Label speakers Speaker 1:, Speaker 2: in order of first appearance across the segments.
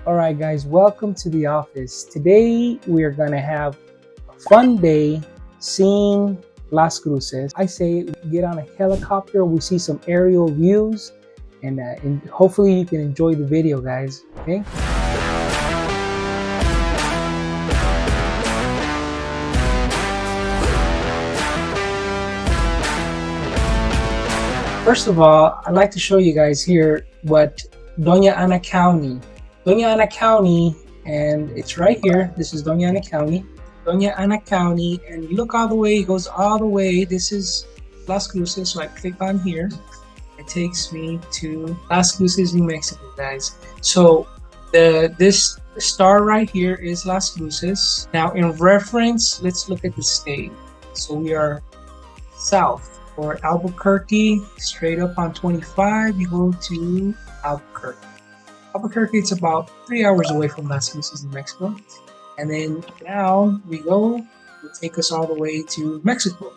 Speaker 1: All right, guys, welcome to the office. Today we are going to have a fun day seeing Las Cruces. I say get on a helicopter, we see some aerial views, and hopefully you can enjoy the video, guys. Okay. First of all, I'd like to show you guys here what Dona Ana County. Dona Ana County, and it's right here. This is Dona Ana County. Dona Ana County, and you look all the way, it goes all the way. This is Las Cruces, so I click on here. It takes me to Las Cruces, New Mexico, guys. So this star right here is Las Cruces. Now in reference, let's look at the state. So we are south for Albuquerque, straight up on 25, you go to Albuquerque. Albuquerque, it's about 3 hours away from Las Cruces, New Mexico. And then down we go, it'll take us all the way to Mexico.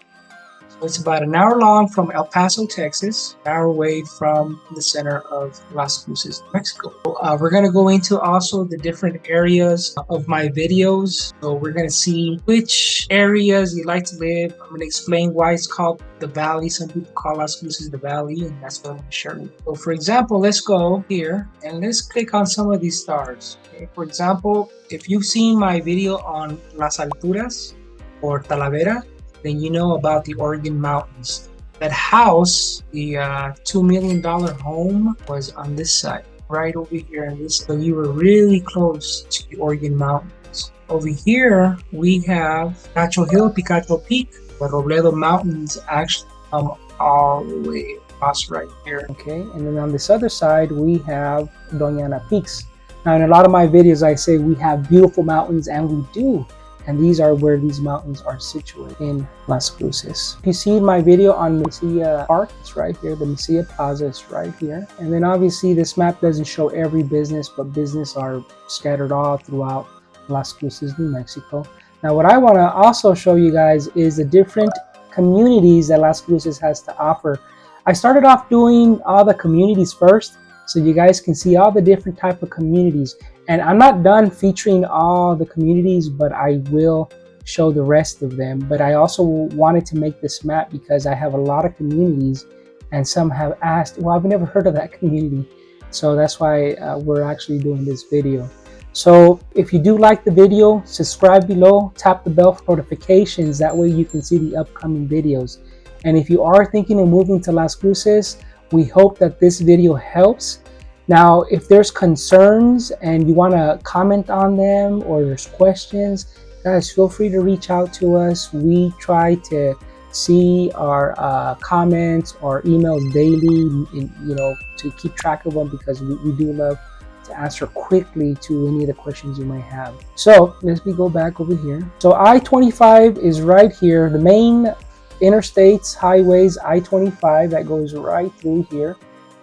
Speaker 1: So it's about an hour long from El Paso, Texas, an hour away from the center of Las Cruces, New Mexico. We're going to go into also the different areas of my videos. So we're going to see which areas you like to live. I'm going to explain why it's called the Valley. Some people call Las Cruces the Valley, and that's what I'm going to share with you. So for example, let's go here and let's click on some of these stars. Okay? For example, if you've seen my video on Las Alturas or Talavera, then you know about the Oregon Mountains. That house, the $2 million home, was on this side, right over here. And this, so you were really close to the Oregon Mountains. Over here, we have Picacho Hill, Picacho Peak. The Robledo Mountains actually come all the way across right here. Okay, and then on this other side, we have Dona Ana Peaks. Now, in a lot of my videos, I say we have beautiful mountains, and we do. And these are where these mountains are situated in Las Cruces. If you see my video on Mesilla Park, it's right here. The Mesilla Plaza is right here. And then obviously this map doesn't show every business, but business are scattered all throughout Las Cruces, New Mexico. Now what I want to also show you guys is the different communities that Las Cruces has to offer. I started off doing all the communities first, so you guys can see all the different type of communities. And I'm not done featuring all the communities, but I will show the rest of them. But I also wanted to make this map because I have a lot of communities, and some have asked, well, I've never heard of that community. So that's why we're actually doing this video. So if you do like the video, subscribe below, tap the bell for notifications. That way you can see the upcoming videos. And if you are thinking of moving to Las Cruces, we hope that this video helps. Now, if there's concerns and you want to comment on them, or there's questions, guys, feel free to reach out to us. We try to see our comments or emails daily, to keep track of them, because we do love to answer quickly to any of the questions you might have. So let me go back over here. So I-25 is right here. The main interstates, highways, I-25, that goes right through here.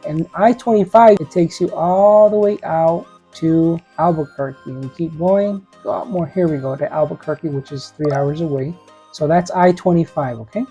Speaker 1: And I-25, it takes you all the way out to Albuquerque. And we keep going, go out more. Here we go to Albuquerque, which is 3 hours away. So that's I-25, okay?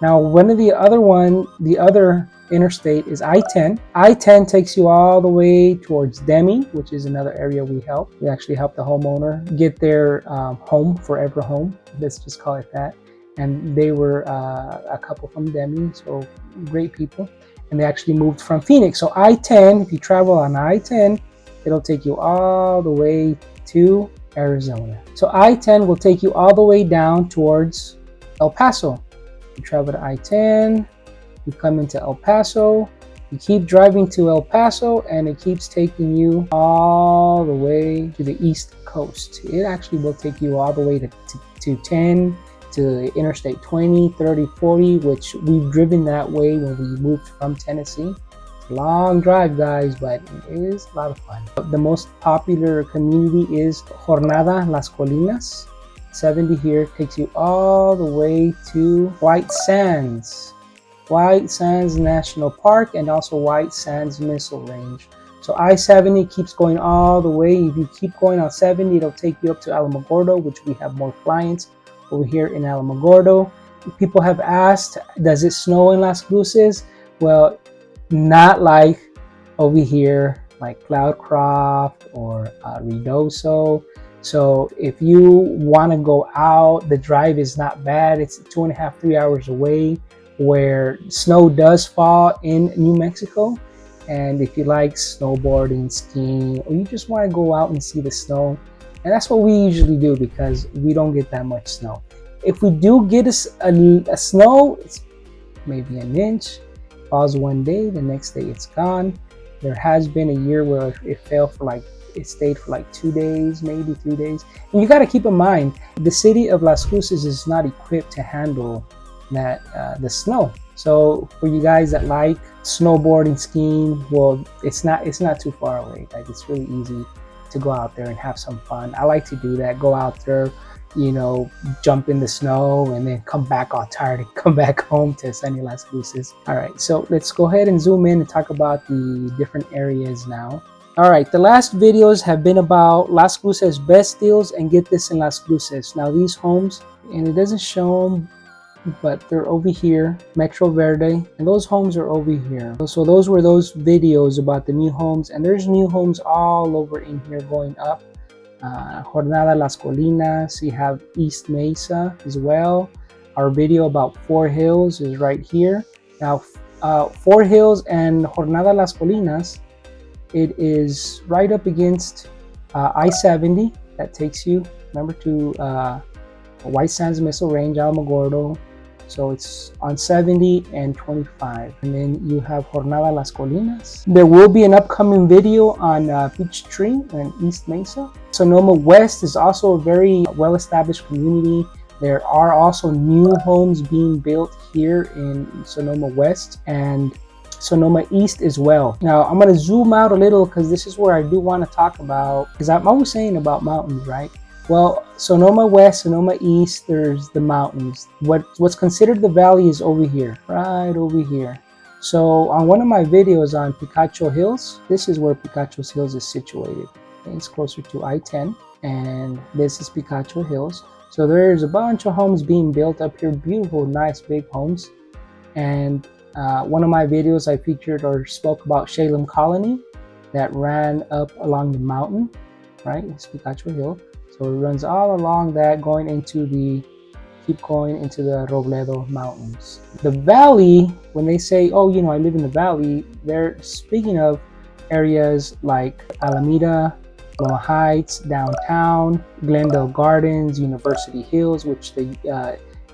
Speaker 1: Now, the other interstate is I-10. I-10 takes you all the way towards Demi, which is another area we help. We actually help the homeowner get their home, forever home. Let's just call it that. And they were a couple from Demi, so great people. And they actually moved from Phoenix. So I-10, if you travel on I-10, it'll take you all the way to Arizona. So I-10 will take you all the way down towards El Paso. You travel to I-10, you come into El Paso, you keep driving to El Paso, and it keeps taking you all the way to the East Coast. It actually will take you all the way to 10, to Interstate 20, 30, 40, which we've driven that way when we moved from Tennessee. It's a long drive, guys, but it is a lot of fun. The most popular community is Jornada Las Colinas. 70 here takes you all the way to White Sands National Park, and also White Sands Missile Range. So I-70 keeps going all the way. If you keep going on 70, it'll take you up to Alamogordo, which we have more clients over here in Alamogordo. People have asked, does it snow in Las Cruces? Well, not like over here like Cloudcroft or Ruidoso. So if you want to go out, the drive is not bad. It's 2.5, 3 hours away, where snow does fall in New Mexico. And if you like snowboarding, skiing, or you just want to go out and see the snow, and that's what we usually do because we don't get that much snow. If we do get a snow, it's maybe an inch, falls one day, the next day it's gone. There has been a year where it stayed for like 2 days, maybe 3 days. And you got to keep in mind, the city of Las Cruces is not equipped to handle that the snow. So for you guys that like snowboarding, skiing, well, it's not too far away. Like, it's really easy to go out there and have some fun. I like to do that. Go out there, jump in the snow, and then come back all tired and come back home to sunny Las Cruces. All right, so let's go ahead and zoom in and talk about the different areas now. All right, the last videos have been about Las Cruces best deals, and get this, in Las Cruces. Now these homes, and it doesn't show them, but they're over here, Metro Verde, and those homes are over here. So those were those videos about the new homes, and there's new homes all over in here going up. Jornada Las Colinas, you have East Mesa as well. Our video about Four Hills is right here. Now Four Hills and Jornada Las Colinas, it is right up against I-70 that takes you, remember, to White Sands Missile Range, Alameda. So it's on 70 and 25. And then you have Jornada Las Colinas. There will be an upcoming video on Peachtree and East Mesa. Sonoma West is also a very well-established community. There are also new homes being built here in Sonoma West and Sonoma East as well. Now I'm going to zoom out a little because this is where I do want to talk about, because I'm always saying about mountains, right? Well, Sonoma West, Sonoma East, there's the mountains. What's considered the valley is over here, right over here. So on one of my videos on Picacho Hills, this is where Picacho Hills is situated. Okay, it's closer to I-10, and this is Picacho Hills. So there's a bunch of homes being built up here, beautiful, nice, big homes. And one of my videos I featured or spoke about Shalem Colony that ran up along the mountain, right? It's Picacho Hill. So it runs all along that, keep going into the Robledo Mountains. The valley, when they say, oh, I live in the valley, they're speaking of areas like Alameda, Loma Heights, downtown, Glendale Gardens, University Hills, which the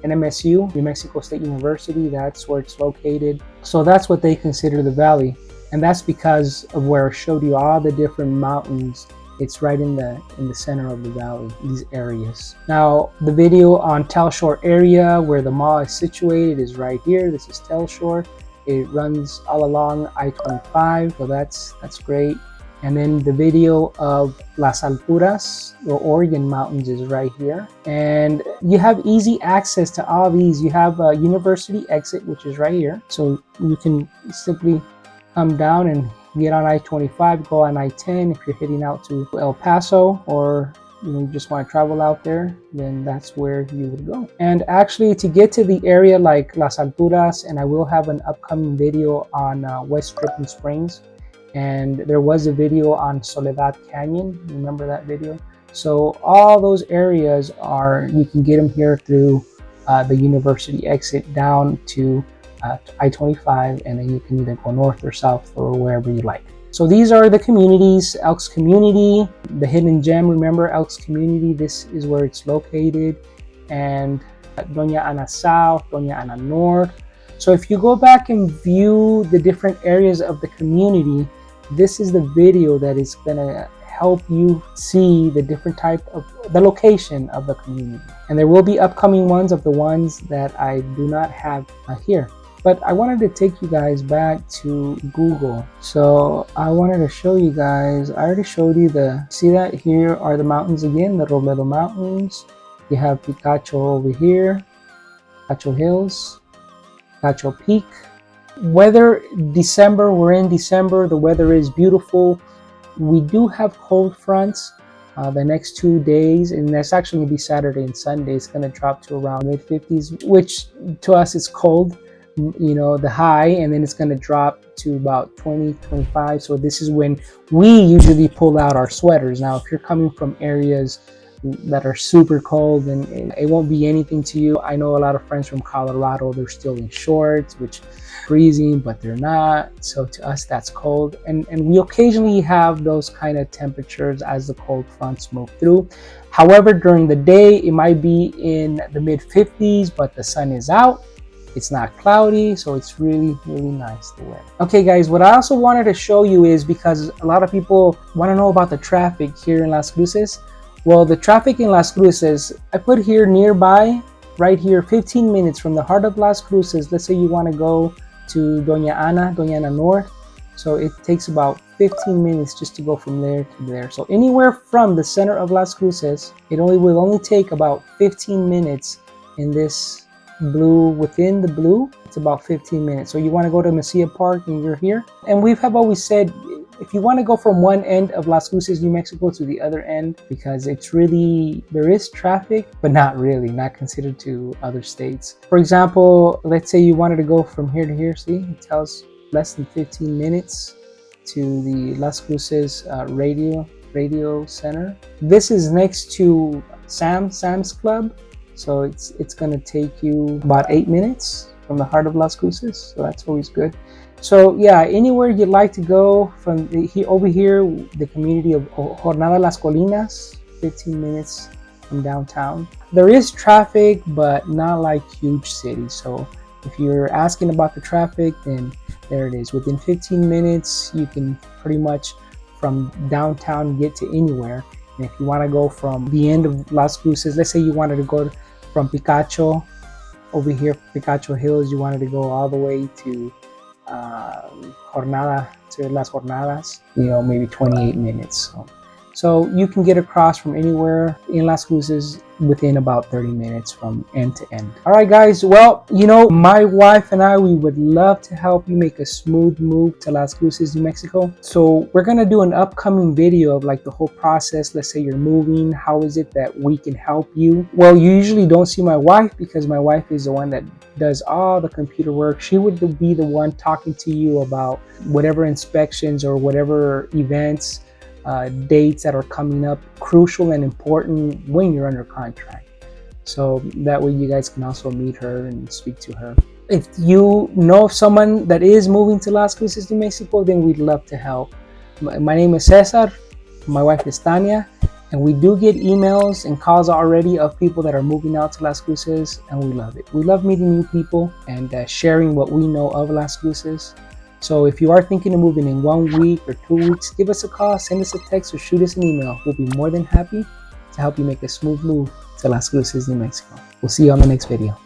Speaker 1: NMSU, New Mexico State University, that's where it's located. So that's what they consider the valley. And that's because of where I showed you all the different mountains. It's right in the center of the valley, these areas. Now, the video on Telshore area where the mall is situated is right here. This is Telshore. It runs all along I-25, so that's great. And then the video of Las Alturas, or Oregon Mountains, is right here. And you have easy access to all these. You have a university exit, which is right here. So you can simply come down and get on I-25, go on I-10. If you're heading out to El Paso, or you just want to travel out there, then that's where you would go. And actually, to get to the area like Las Alturas, and I will have an upcoming video on West Stripping Springs, and there was a video on Soledad Canyon. Remember that video? So all those areas you can get them here through the university exit down to I-25, and then you can either go north or south or wherever you like. So these are the communities. Elks Community, the hidden gem, remember Elks Community, this is where it's located. And Dona Ana South, Dona Ana North. So if you go back and view the different areas of the community, this is the video that is gonna help you see the different type of the location of the community. And there will be upcoming ones of the ones that I do not have here. But I wanted to take you guys back to Google. So I wanted to show you guys, I already showed you see that here are the mountains again, the Robledo Mountains. You have Picacho over here, Picacho Hills, Picacho Peak. Weather, December, we're in December, the weather is beautiful. We do have cold fronts the next 2 days, and that's actually going to be Saturday and Sunday. It's going to drop to around mid-50s, which to us is cold. you know, the high, and then it's going to drop to about 20, 25. So this is when we usually pull out our sweaters. Now, if you're coming from areas that are super cold, and it won't be anything to you. I know a lot of friends from Colorado, they're still in shorts, which freezing, but they're not. So to us, that's cold. And we occasionally have those kind of temperatures as the cold fronts move through. However, during the day, it might be in the mid 50s, but the sun is out. It's not cloudy, so it's really, really nice to wear. Okay guys, what I also wanted to show you is, because a lot of people want to know about the traffic here in Las Cruces. Well, the traffic in Las Cruces, I put here nearby, right here, 15 minutes from the heart of Las Cruces. Let's say you want to go to Dona Ana North. So it takes about 15 minutes just to go from there to there. So anywhere from the center of Las Cruces, it will only take about 15 minutes in this blue, within the blue, it's about 15 minutes. So you want to go to Mesilla Park and you're here. And we have always said, if you want to go from one end of Las Cruces, New Mexico to the other end, because it's really, there is traffic, but not really, not considered to other states. For example, let's say you wanted to go from here to here, see, it tells less than 15 minutes to the Las Cruces radio center. This is next to Sam's Club. So it's going to take you about 8 minutes from the heart of Las Cruces. So that's always good. So yeah, anywhere you'd like to go from over here, the community of Jornada Las Colinas, 15 minutes from downtown. There is traffic, but not like huge cities. So if you're asking about the traffic, then there it is. Within 15 minutes, you can pretty much from downtown get to anywhere. And if you want to go from the end of Las Cruces, let's say you wanted to go from Picacho over here, Picacho Hills, you wanted to go all the way to Jornada, to Las Jornadas, you know, maybe 28 minutes. So you can get across from anywhere in Las Cruces within about 30 minutes from end to end. All right, guys. Well, you know, my wife and I, we would love to help you make a smooth move to Las Cruces, New Mexico. So we're going to do an upcoming video of like the whole process. Let's say you're moving. How is it that we can help you? Well, you usually don't see my wife because my wife is the one that does all the computer work. She would be the one talking to you about whatever inspections or whatever events, dates that are coming up, crucial and important when you're under contract. So that way you guys can also meet her and speak to her. If you know of someone that is moving to Las Cruces, New Mexico, then we'd love to help. My name is Cesar, my wife is Tania, and we do get emails and calls already of people that are moving out to Las Cruces, and we love it. We love meeting new people and sharing what we know of Las Cruces. So if you are thinking of moving in 1 week or 2 weeks, give us a call, send us a text, or shoot us an email. We'll be more than happy to help you make a smooth move to Las Cruces, New Mexico. We'll see you on the next video.